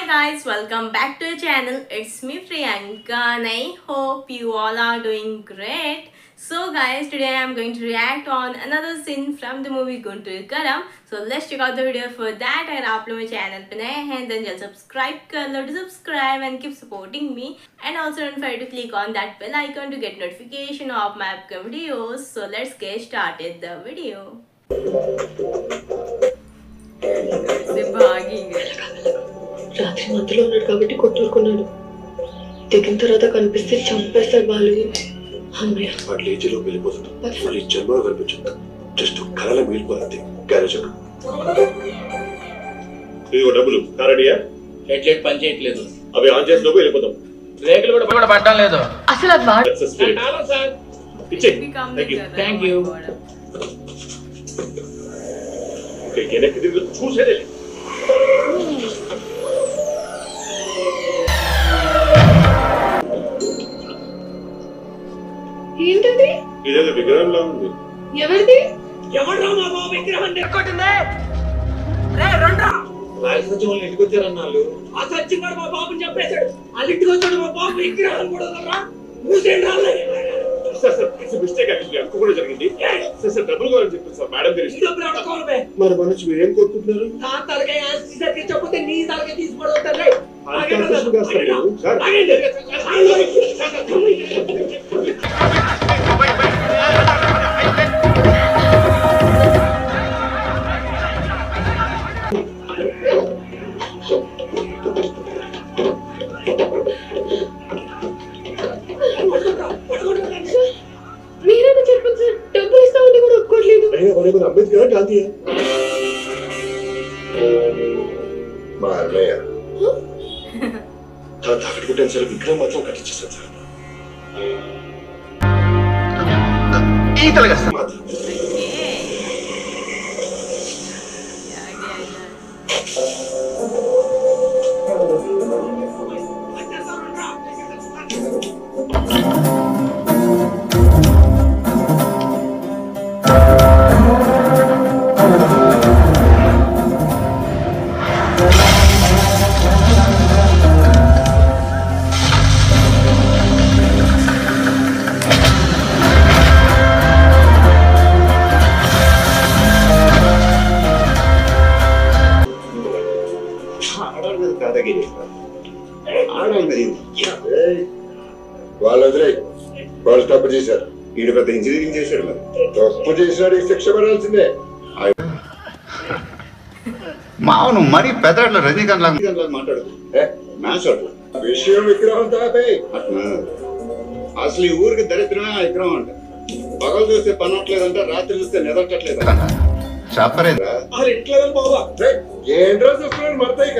guys, welcome back to the channel. It's me Priyanka and I hope you all are doing great. So guys, today I am going to react on another scene from the movie Guntur Karam. So let's check out the video. For that अगर आप लोग मेरे channel पे नए हैं then just subscribe कर लो, subscribe and keep supporting me, and also don't forget to click on that bell icon to get notification of my upcoming videos. So let's get started the video. రాత్రి మధ్యలో ఉన్నాడు కాబట్టి కొట్టుకున్నాడు. దిగిన తర్వాత కనిపిస్తే చంపేస్తాడు వాళ్ళు. అమ్మయ్య వాడు లేచిలో వెళ్ళిపోతుంది. మళ్ళీ జన్మలో కనిపించదు. జస్ట్ కళలో మిగిలిపోతుంది. గ్యారేజ్ ఇదిగో డబ్బులు కారడియా హెడ్లైట్ పని చేయట్లేదు. అవి ఆన్ చేసి లోపు వెళ్ళిపోతాం. బ్రేకులు కూడా పట్టడం లేదు. అసలు అది వాడు థ్యాంక్ యూ. వెనక్కి తిరిగి చూసేదే. ఏంటది? ఇదేదో విగ్రహంలా ఉంది. ఎవరిది? ఎవడ్రా మా బాబు విగ్రహం నెక్కొట్టిందే? రే రండ్రా. రాజసత్యం వాళ్ళు ఇంటికి వచ్చారన్నాళ్ళు. ఆ సత్యం గారు మా బాబుని చంపేశాడు. వాళ్ళ ఇంటికి వచ్చాడు మా బాబు విగ్రహం కూడా రా. మూసేయండి రాలే. సార్ మిస్టేక్ యాక్చువల్లీ అనుకో కూడా జరిగింది. సార్ డబ్బులు కావాలని చెప్పారు సార్. మేడం తెలిసి డబ్బులు అడుకోవాలే. మరి మనసు మీరు ఏం కోరుకుంటున్నారు? నా తలకాయ ఆస్తిసరికి చెప్పతే నీ తలకాయ తీసుకోవడం రే. మీరేనా చెప్పండి సార్, డబ్బులు ఇస్తామంటే కూడా ఒప్పుకోవట్లేదు. అంబేద్కర్ గాంధీ మా అన్నయ్య తన తాకట్టుకుంటాను సార్. విగ్రహం మాత్రం కట్టించేస్తాను సార్. మాత్రం వాళ్ళు వదిలే. వాళ్ళు తప్పు చేశారు. ఈడు పెద్ద ఇంజనీరింగ్ చేశాడు. మరి తప్పు చేసినాడు శిక్ష పడాల్సిందే. మావును మరీ పెద్దట్లు రజనీకాంత్ లాగా మాట్లాడుతూ విషయం విగ్రహం తాపే అసలు ఈ ఊరికి దరిద్రమే ఆ విగ్రహం అంట. పగలు చూస్తే పనట్లేదంట, రాత్రి చూస్తే నిదట్టట్లేదంట. చెప్పరేదా ఏంట్రో చూస్తున్నాడు మడతాయిక.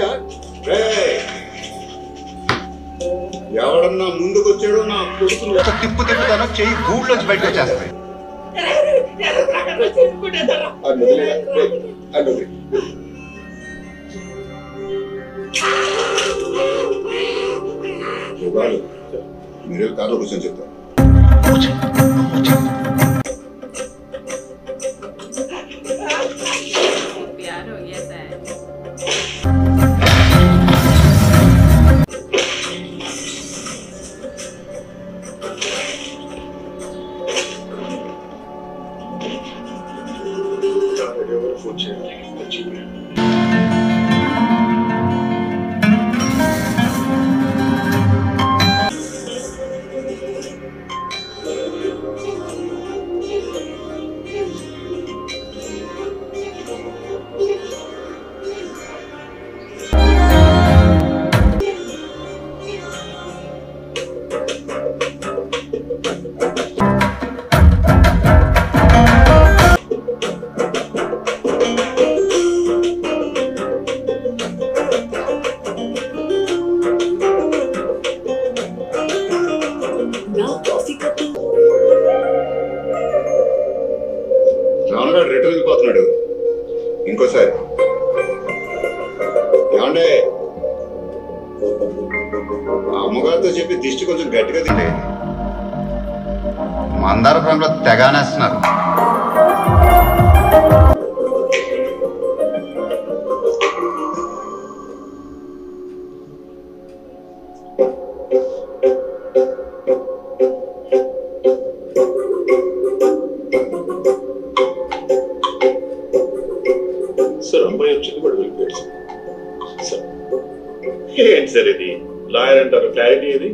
ఎవడన్నా ముందుకు వచ్చాడో నా కొడుకులు తిప్పు తిప్పుతానో చెయ్యి గూడ్లోంచి బయటకు వచ్చేస్తాయి. మీరు కార్లో కూర్చొని చెప్తారు. ఫోన్ చేయాలి. రానుగాడు రిటర్న్ వెళ్ళిపోతున్నాడు. ఇంకోసారి ఏమండే అమ్మగారితో చెప్పి దిష్టి కొంచెం గట్టిగా తింటే మందారపురంలో తెగానేస్తున్నారు. సార్ అమ్మాయి వచ్చింది కూడా వెళ్ళిపోయాడు సార్. ఏంటి సార్ ఇది? లాయర్ అంటారు, క్లారిటీ ఏది?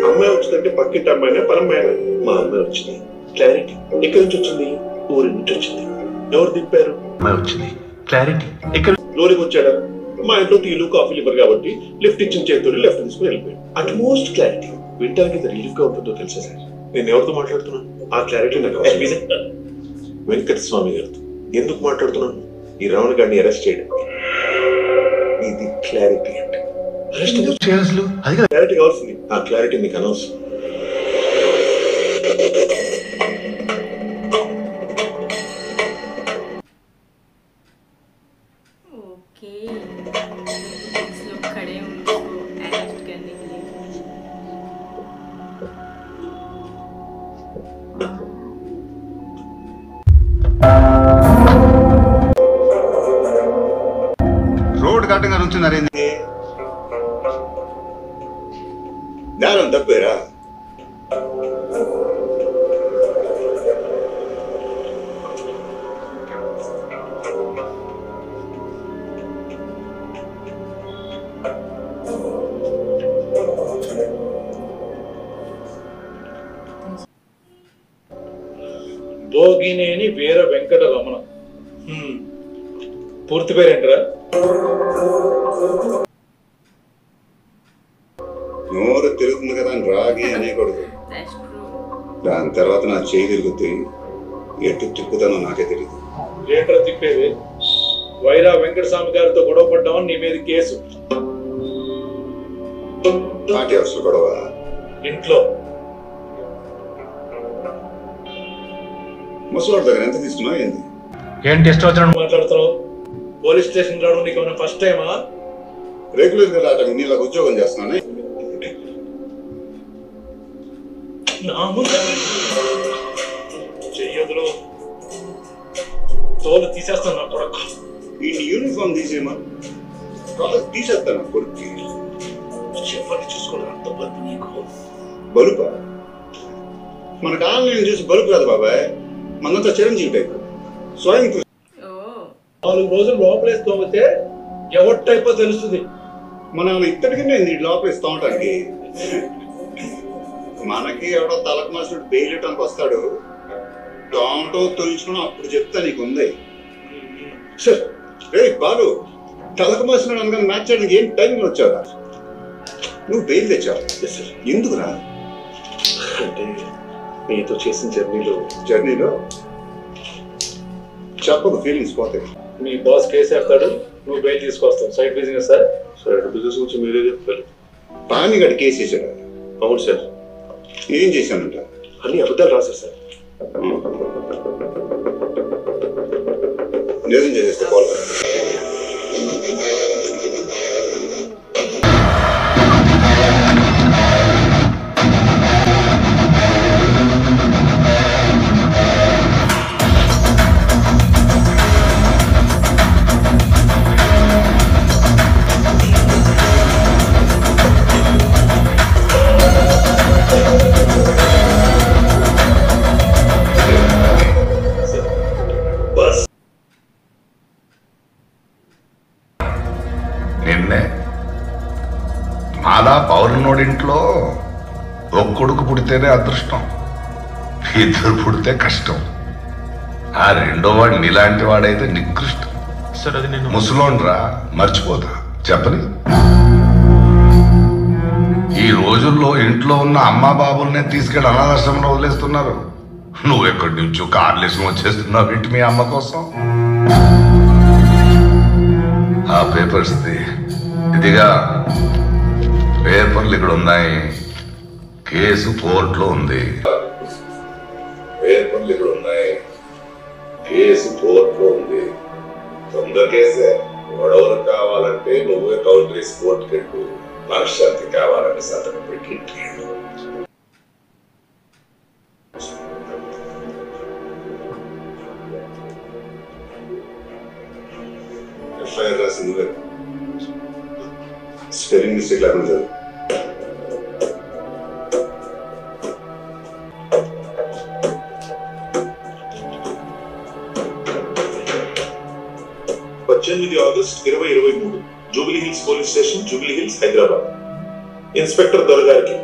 అమ్మాయి వచ్చిందంటే పక్కింటి అమ్మాయినా పరమ్మాయినా? మా అమ్మాయి వచ్చింది, క్లారిటీ. ఎక్కడి నుంచి వచ్చింది? ఊరి నుంచి వచ్చింది. ఎవరు దింపారు? అమ్మాయి వచ్చింది, క్లారిటీ. ఎక్కడ? లోనికి వచ్చాడా? మా ఇంట్లో టీలు కాఫీలు ఇవ్వరు కాబట్టి లిఫ్ట్ ఇచ్చిన చేతులు లెఫ్ట్ తీసుకుని వెళ్ళిపోయాడు. At most clarity. వింటానికి ఎంత రిలీఫ్ గా ఉంటుందో తెలుసా సార్? నేను ఎవరితో మాట్లాడుతున్నాను? ఆ క్లారిటీ నాకు వెంకట స్వామి గారితో. ఎందుకు మాట్లాడుతున్నాను? ఈ రావణ గారిని అరెస్ట్ చేయడం. ఇది క్లారిటీ అంటే. అరెస్ట్ క్లారిటీ కావాల్సింది. ఆ క్లారిటీ మీకు అనవసరం. ओके कुछ लोग खड़े हैं उनको अरेस्ट करने के लिए। రోడ్ కట్టంగా నుంచున్నారేంది? దారం తప్పేరా? భోగినేని వీర వెంకట రమణ. పూర్తి పేరేంటరా? నోరు తిరుగుతుంది కదా అని రాగి అనేకూడదు. That's true. దాని తర్వాత నా చేయి తిరుగుతుంది, ఎటు తిప్పుతానో నాకే తెలియదు. ఏంట్రా తిప్పేది? వైరా వెంకటస్వామి గారితో గొడవ పడ్డామని నీ మీద కేసు. నాటి అసలు గొడవ ఇంట్లో ముసలాడు దగ్గర ఎంత తీసుకున్నావు ఏంది? ఏంటి ఇష్టం వచ్చినట్టు మాట్లాడుతున్నావు? పోలీస్ స్టేషన్ రావడం నీకు ఏమైనా ఫస్ట్ టైమా? రెగ్యులర్ గా రావటం నీళ్ళకి ఉద్యోగం చేస్తున్నాను. చెయ్యదులు తోలు తీసేస్తాను నా కొడుకు. ఈ యూనిఫామ్ తీసేమా కాలేజ్ తీసేస్తాను కొడుక్కి. ఎవరిని చూసుకోవడం అంత బలుపు నీకు? బలుపా? మనకు ఆన్లైన్ చూసి బలుపు కాదు బాబాయ్, మనంతా చిరంజీవి టైప్ స్వయం కృషి. Oh. 4 రోజులు లోపలేసి తోమితే ఎవరి టైపో తెలుస్తుంది. మనం ఇద్దరికి నేను లోపల ఇస్తా ఉంటానికి. మనకి ఎవడో తలకు మాసుడు బెయిలటానికి వస్తాడు, టోమటో తొలుచుకుని అప్పుడు చెప్తా నీకు ఉంది. రే బాలు, తలకు మాసినాడు అనగా మ్యాచ్ చేయడానికి ఏం టైంలో వచ్చావురా? నువ్వు బెయిల్ తెచ్చావు. ఎందుకురా? అంటే మీతో చేసిన జర్నీలో చెప్పదు, ఫీలింగ్స్ పోతాయి. మీ బాస్ కేసు వేస్తాడు, నువ్వు బెయిల్ తీసుకొస్తావు. Side business sir. Sir business గురించి మీరే చెప్తారు. పాని గడి కేసు వేసాడు. అవును సార్. ఏం చేశానంట? అన్ని అబద్ధాలు రాశారు సార్. నిజం చేసేస్తే కాల్. నిన్నే మాలా పౌర్ణోడింట్లో ఒక కొడుకు పుడితేనే అదృష్టం, 2 పుడితే కష్టం. ఆ రెండో వాడు నీలాంటి వాడైతే నికృష్టం. సార్ అది నేను ముసలోండ్రా, మర్చిపోతా చెప్పని. ఈ రోజుల్లో ఇంట్లో ఉన్న అమ్మా బాబుల్నే తీసుకెళ్ళి అనాథాశ్రమంలో వదిలేస్తున్నారు. నువ్వెక్కడి నుంచో కార్లేసం వచ్చేస్తున్నావు ఇంటి మీ అమ్మ కోసం. ఆ పేపర్స్ ఇదిగా పేపర్లు ఇక్కడ ఉన్నాయి, కేసు కోర్టులో ఉంది. పేపర్లు ఇక్కడ ఉన్నాయి, కేసు కోర్టులో ఉంది. తొందర కేసే. గొడవలు కావాలంటే నువ్వే కౌంటరీస్ కోర్టుకి వెళ్ళు. మనశ్శాంతి కావాలని సంతకం పెట్టి ఎఫ్ఐఆర్ రాసింది స్పెల్లింగ్ మిస్టేక్ లేకుండా 18 August 2023 Jubilee Hills police station, Jubilee Hills, Hyderabad. Inspector దొరగారికి,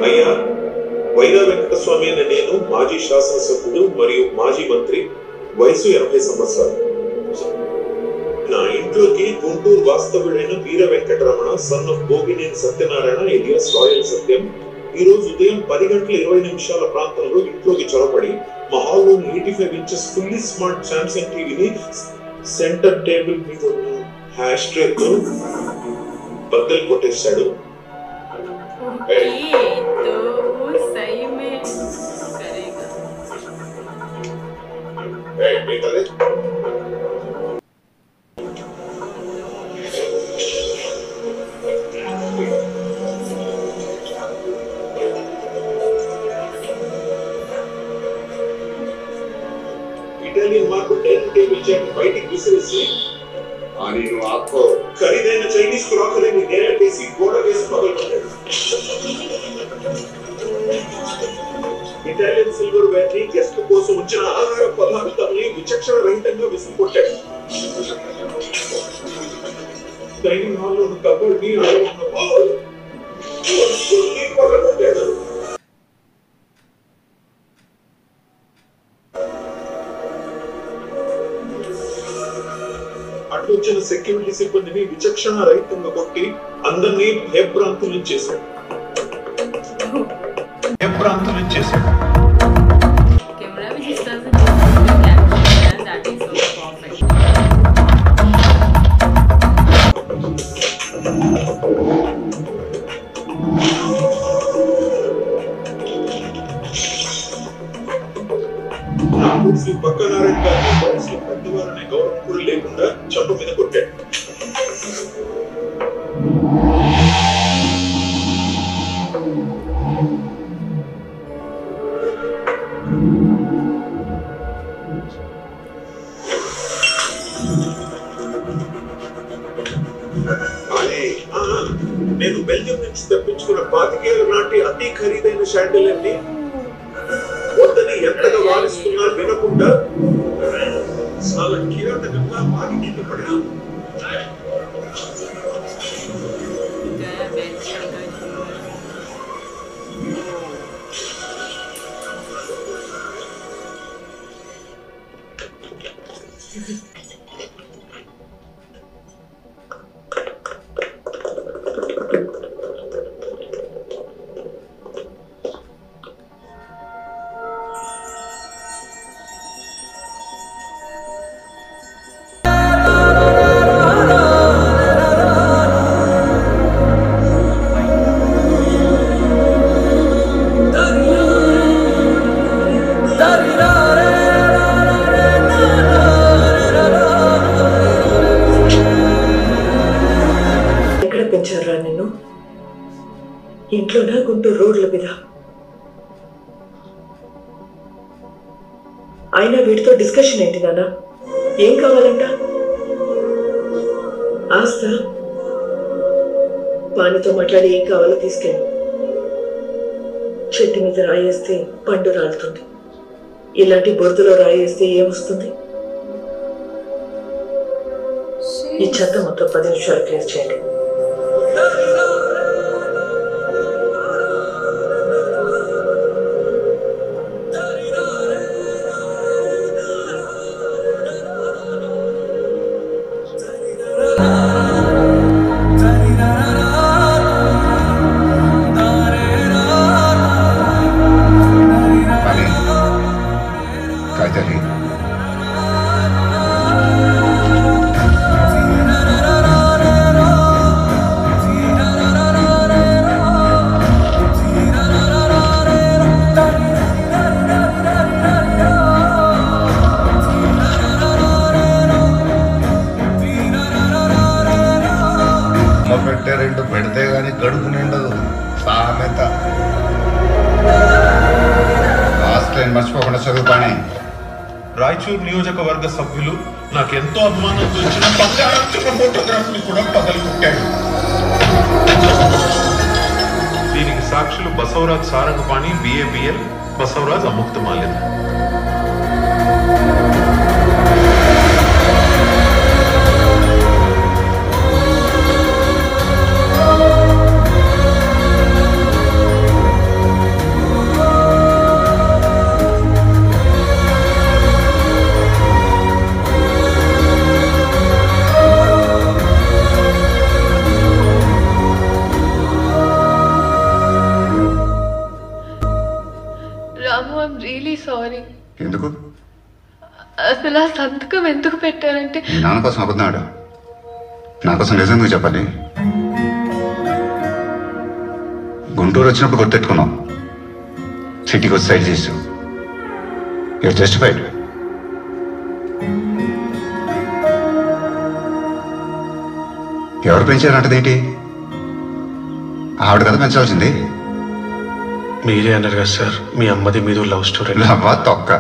అయ్యా వైరా వెంకటస్వామి అనే నేను మాజీ శాసనసభ్యుడు మరియు మాజీ మంత్రి, వయసు 80 సంవత్సరాలు. నా ఇంట్లోకి గుంటూరు వాస్తవ్యుడైన Veera Venkataramana son of Bhogineni Satyanarayana alias royal Satyam ఈ రోజు ఉదయం 10:20 ప్రాంతంలో ఇంట్లోకి చొరబడి మా హాల్లోని 85 ఇంచెస్ ఫుల్లీ స్మార్ట్ సామ్సంగ్ టీవీని సెంటర్ టేబుల్ మీద ఉన్న హ్యాష్ ట్రేతో బద్దలు కొట్టేశాడు. ఇటాలియన్ మార్కు డైనింగ్ టేబుల్ చేతి బయటికి విసిరేసి నేను ఆపో ఖరీదైన చైనీస్ క్రాకరీని నేల వేసి గోడ వేసి పగలగొట్టాడు. ఇటాలియన్ సిల్వర్ వేర్ ని గెస్ట్ కోసం ఉంచిన ఆహార పదార్థాన్ని విచక్షణ రహితంగా విసిరికొట్టాడు. డైనింగ్ హాల్ లో కబోర్డ్ ని పగలగొట్టాడు. అట్లొచ్చిన సెక్యూరిటీ సిబ్బందిని విచక్షణ రహితంగా కొట్టి అందరినీ భయభ్రాంతులను చేశాడు. Camera which is doesn't capture that is so perfect. Shri పక్కనారాయణ గారిని శ్రీ పెద్దవారనే గౌరవం కూడా లేకుండా చెంప మీద కొట్టాడు. నేను బెల్జియం నుంచి తెప్పించుకున్న 25 ఏళ్ల నాటి అతి ఖరీదైన షాండిలియర్ ని వద్దని ఎంతగా వారిస్తున్నా వినకుండా చాలా కిరాతకంగా వారి కింద పడినా ఇంట్లోనా గుంటూరు రోడ్ల మీద అయినా వీటితో డిస్కషన్ ఏంటి నాన్న? ఏం కావాలంట? ఆస్తా వానితో మాట్లాడి ఏం కావాలో తీసుకెళ్ళి. చెట్టు మీద రాయేస్తే పండు రాలుతుంది, ఇలాంటి బురదలో రాయేస్తే ఏమొస్తుంది? ఈ చెత్త మొత్తం 10 నిమిషాలు క్లియర్ చేయండి. పెడితే గానీ గడుపు నిండదు సామెత. లాస్ట్ లైన్ మర్చిపోకుండా చదువుతానే. రాయచూరు నియోజకవర్గ సభ్యులు నాకెంతో అభిమానంతో ఇచ్చిన బంగారం ఫోటోగ్రాఫ్ ని కూడా పగలగొట్టాడు. దీనికి సాక్షులు బసవరాజ్ సారంగపాణి, BABL, బసవరాజ్ అముక్తమాలిన. ఎందుకు? అసలు ఆ సంతకం ఎందుకు పెట్టారంటే మీ నాన్న కోసం అబద్ధం ఆడా? నా కోసం నిజం ఎందుకు చెప్పాలి? గుంటూరు వచ్చినప్పుడు గుర్తెట్టుకున్నాం, సిటీకి వచ్చి సైడ్ చేసావు. You are justified. ఎవరు పెంచారంటదేంటి? ఆవిడ కదా పెంచాల్సింది. మీరే అన్నారు కదా సార్, మీ అమ్మది మీదో లవ్ స్టోరీ. లవ్వా తొక్క.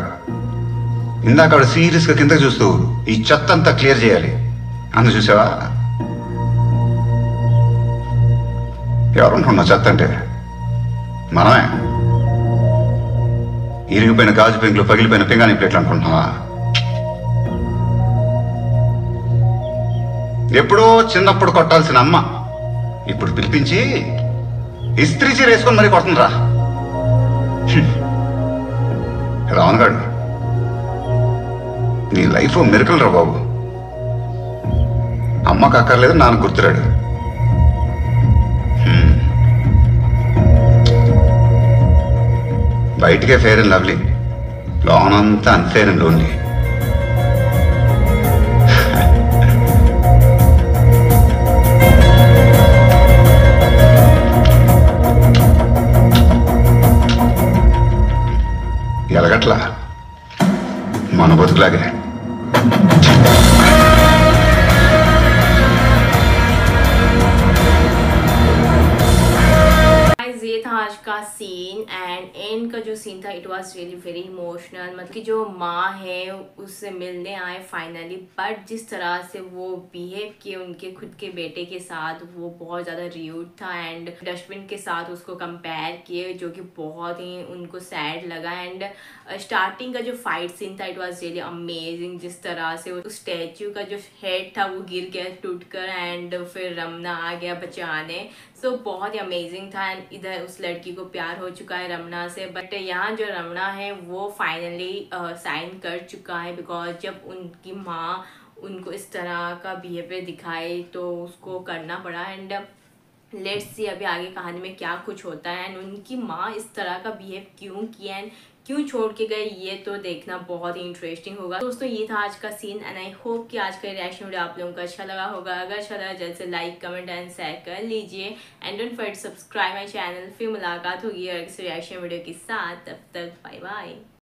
ఇందాక ఆవిడ సీరియస్ గా కింద చూస్తూ ఈ చెత్త అంతా క్లియర్ చేయాలి అందు చూసావా? ఎవరనుకున్నావు చెత్త అంటే? మనమే. ఇరిగిపోయిన గాజు పెంకులు, పగిలిపోయిన పింగాణి ప్లేట్లు అనుకుంటున్నావా? ఎప్పుడో చిన్నప్పుడు కొట్టాల్సిన అమ్మ ఇప్పుడు పిలిపించి ఇస్త్రీ చీర వేసుకొని మరీ కొడుతుందిరా. రావణ్ గారు, నీ లైఫ్ మిరకల్ రా బాబు. అమ్మకు అక్కర్లేదు, నాన్న గుర్తురాడు. బయటికే ఫేర్ అండ్ లవ్లీ, లోనంతా అన్ఫేర్ అండ్ లోన్లీ. ఎలగట్లా మన బతుకులాగే. ये था आज का सीन एंड एंड का जो सीन था it was really very emotional. मतलब कि जो माँ है उससे मिलने आए फाइनली, बट जिस तरह से वो बिहेव किए उनके खुद के बेटे के साथ वो बहुत ज़्यादा र्यूड था एंड डस्टबिन के साथ उसको कंपेयर किए जो कि बहुत ही उनको सैड लगा। एंड स्टार्टिंग का जो फाइट सीन था इट वाज रियली अमेजिंग। जिस तरह से उस स्टैचू का जो हेड था वो गिर गया टूटकर एंड फिर रमना आ गया बचाने। सो बहुत ही अमेजिंग था। एंड इधर उस लड़की को प्यार हो चुका है रमना से, बट यहाँ जो रमना है वो फाइनली साइन कर चुका है बिकॉज जब उनकी माँ उनको इस तरह का बिहेवियर दिखाए तो उसको करना पड़ा। एंड लेट्स सी अभी आगे कहानी में क्या कुछ होता है एंड उनकी माँ इस तरह का बिहेव क्यों किया एंड क्यों छोड़ के गए ये तो देखना बहुत ही इंटरेस्टिंग होगा। दोस्तों ये था आज का सीन एंड आई होप कि आज का रिएक्शन वीडियो आप लोगों को अच्छा लगा होगा। अगर अच्छा लगा जल्द से लाइक कमेंट एंड शेयर कर लीजिए and don't forget subscribe my channel. फिर मुलाकात होगी और रिएक्शन वीडियो के साथ, तब तक बाय बाय।